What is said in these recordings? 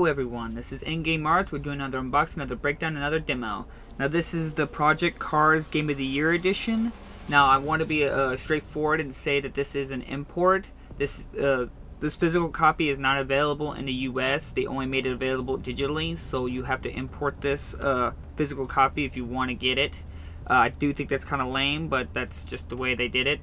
everyone, this is In-Game Arts. We're doing another unboxing, another breakdown, another demo. Now this is the Project Cars Game of the Year edition. Now I want to be straightforward and say that this is an import. This physical copy is not available in the US. They only made it available digitally, so you have to import this physical copy if you want to get it. I do think that's kind of lame, but that's just the way they did it.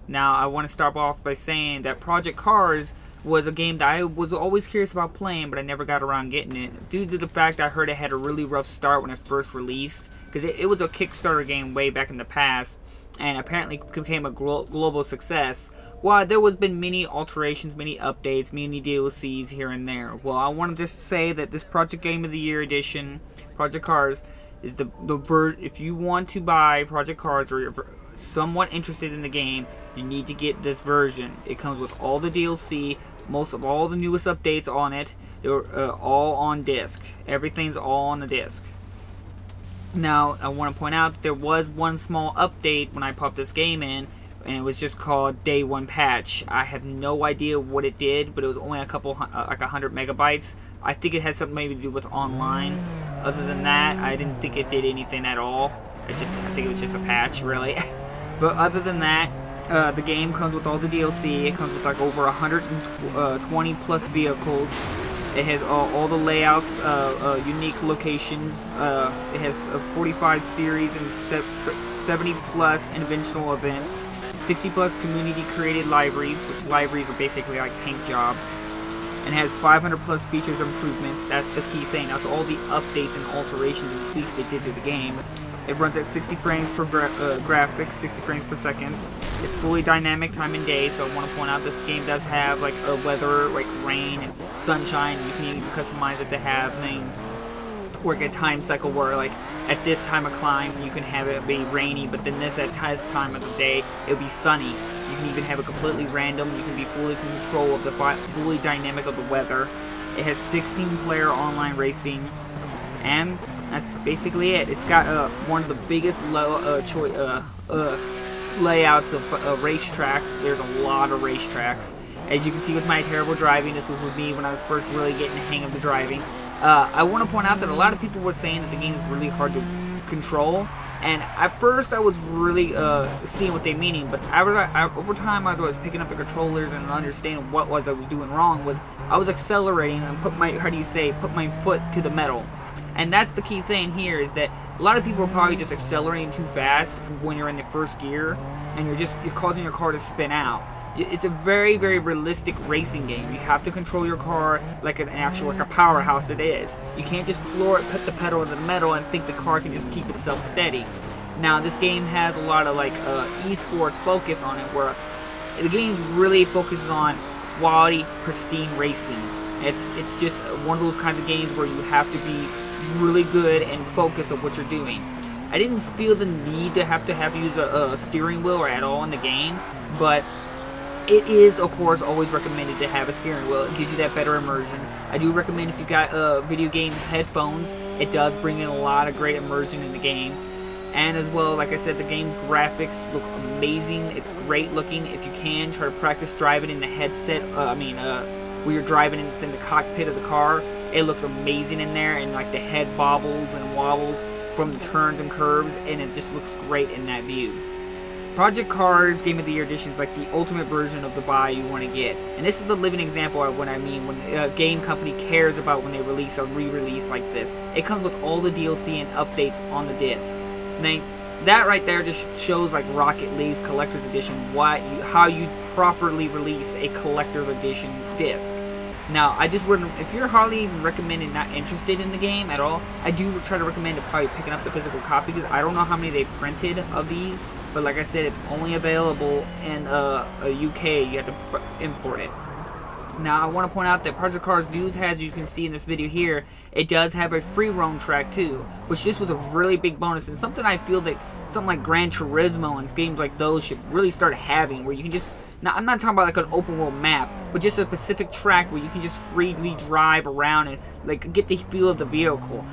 Now I want to start off by saying that Project Cars was a game that I was always curious about playing, but I never got around getting it due to the fact I heard it had a really rough start when it first released, because it was a Kickstarter game way back in the past and apparently became a global success. While there was been many alterations, many updates, many DLCs here and there. Well, I wanted to say that this Project Game of the Year edition, Project Cars, is the version. If you want to buy Project Cars or you're somewhat interested in the game, you need to get this version. It comes with all the DLC, most of all the newest updates on it. They're all on disc. Everything's all on the disc. Now, I want to point out that there was one small update when I popped this game in, and it was just called Day 1 Patch. I have no idea what it did, but it was only a couple, like 100 megabytes. I think it had something maybe to do with online. Other than that, I didn't think it did anything at all. I think it was just a patch, really. But other than that, the game comes with all the DLC. It comes with like over 120 plus vehicles. It has all the layouts, unique locations. It has 45 series and 70 plus interventional events, 60 plus community created libraries, which libraries are basically like paint jobs, and has 500 plus features and improvements. That's the key thing. That's all the updates and alterations and tweaks they did to the game. It runs at 60 frames per graphics, 60 frames per second. It's fully dynamic time and day, so I want to point out this game does have like a weather, like rain and sunshine. You can even customize it to have work a time cycle where like at this time of climb you can have it be rainy, but then this at this time of the day it'll be sunny. You can even have it completely random. You can be fully in control of the fully dynamic of the weather. It has 16-player online racing, and that's basically it. It's got one of the biggest layouts of racetracks. There's a lot of racetracks. As you can see with my terrible driving, this was with me when I was first really getting the hang of the driving. I want to point out that a lot of people were saying that the game is really hard to control. And at first I was really seeing what they meaning, but over time as I was picking up the controllers and understanding what I was doing wrong, was I was accelerating and put my foot to the metal. And that's the key thing here, is that a lot of people are probably just accelerating too fast when you're in the first gear, and you're causing your car to spin out. It's a very, very realistic racing game. You have to control your car like an actual, like a powerhouse it is. You can't just floor it, put the pedal to the metal, and think the car can just keep itself steady. Now, this game has a lot of like esports focus on it, where the game really focuses on quality, pristine racing. It's just one of those kinds of games where you have to be really good and focus on what you're doing. I didn't feel the need to have use a steering wheel or at all in the game, but it is, of course, always recommended to have a steering wheel. It gives you that better immersion. I do recommend if you got video game headphones, it does bring in a lot of great immersion in the game. And as well, like I said, the game's graphics look amazing. It's great looking. If you can, try to practice driving in the headset. Where you're driving and it's in the cockpit of the car. It looks amazing in there, and like the head bobbles and wobbles from the turns and curves, and it just looks great in that view. Project Cars Game of the Year Edition is like the ultimate version of the buy you want to get. And this is the living example of what I mean when a game company cares about when they release a re-release like this. It comes with all the DLC and updates on the disc. Now, that right there just shows like Rocket League's Collector's Edition, how you properly release a Collector's Edition disc. Now, if you're hardly even recommended, not interested in the game at all, I do try to recommend probably picking up the physical copy, because I don't know how many they printed of these, but like I said, it's only available in UK. You have to import it. Now, I want to point out that Project Cars does, as you can see in this video here, it does have a free roam track too, which just was a really big bonus, and something I feel that something like Gran Turismo and games like those should really start having, where you can just, now I'm not talking about like an open world map, but just a specific track where you can just freely drive around and like get the feel of the vehicle.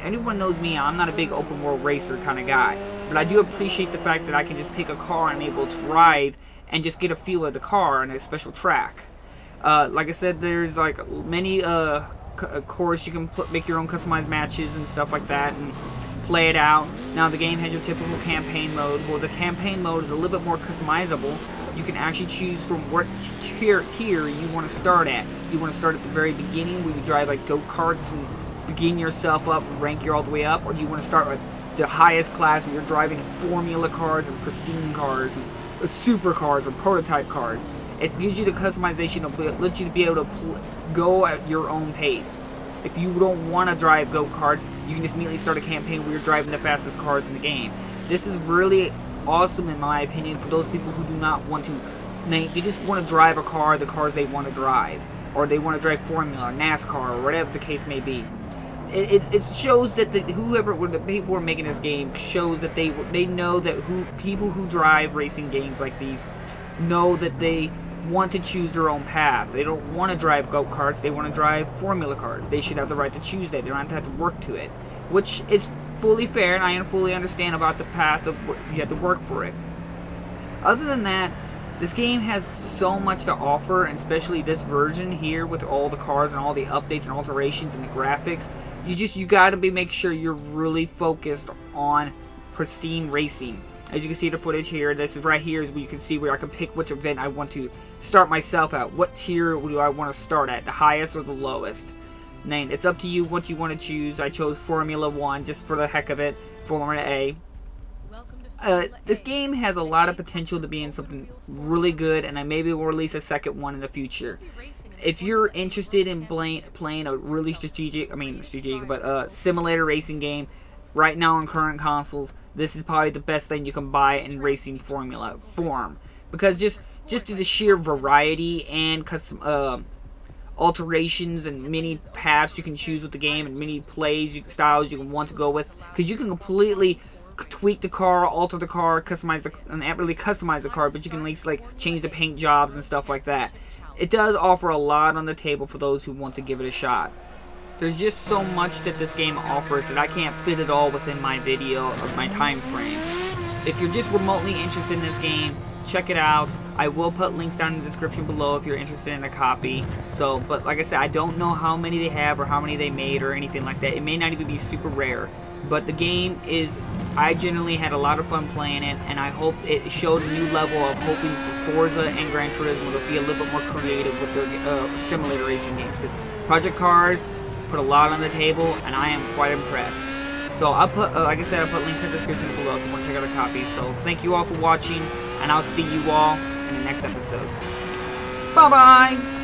Anyone knows me, I'm not a big open world racer kind of guy, but I do appreciate the fact that I can just pick a car and I'm able to drive and just get a feel of the car on a special track. Like I said, there's like many of course, you can make your own customized matches and stuff like that and play it out. Now, the game has your typical campaign mode. Well, the campaign mode is a little bit more customizable. You can actually choose from what tier you want to start at. You want to start at the very beginning where you drive like go-karts and begin yourself up and rank you all the way up, or do you want to start with the highest class where you're driving formula cars and pristine cars and supercars or prototype cars. It gives you the customization to let you be able to go at your own pace. If you don't want to drive go-karts, you can just immediately start a campaign where you're driving the fastest cars in the game. This is really awesome in my opinion for those people who do not want to, they just want to drive a car, the cars they want to drive, or they want to drive Formula, or NASCAR, or whatever the case may be. It shows that the people who are making this game shows that they know that people who drive racing games like these know that they want to choose their own path. They don't want to drive go-karts, they want to drive formula cars. They should have the right to choose that. They don't have to work to it, which is fully fair, and I fully understand about the path of you have to work for it. Other than that, this game has so much to offer, and especially this version here with all the cars and all the updates and alterations and the graphics. You gotta make sure you're really focused on pristine racing. As you can see the footage here, this is right here is where you can see where I can pick which event I want to start myself at. What tier do I want to start at, the highest or the lowest? And it's up to you what you want to choose. I chose Formula 1 just for the heck of it, Formula A. This game has a lot of potential to be in something really good, and I maybe will release a second one in the future. If you're interested in playing a really simulator racing game right now on current consoles, this is probably the best thing you can buy in racing formula form, because just to the sheer variety and custom alterations and many paths you can choose with the game and many styles you can want to go with, because you can completely tweak the car, alter the car, not really customize the car, but you can at least like change the paint jobs and stuff like that. It does offer a lot on the table for those who want to give it a shot. There's just so much that this game offers that I can't fit it all within my video of my time frame. If you're just remotely interested in this game, check it out. I will put links down in the description below if you're interested in a copy. But like I said, I don't know how many they have or how many they made or anything like that. It may not even be super rare. But the game I generally had a lot of fun playing it, and I hope it showed a new level of hoping for Forza and Gran Turismo to be a little bit more creative with their simulator racing games. Because Project Cars put a lot on the table, and I am quite impressed. So I'll put, like I said, I'll put links in the description below if you want to check out a copy. So thank you all for watching, and I'll see you all in the next episode. Bye-bye!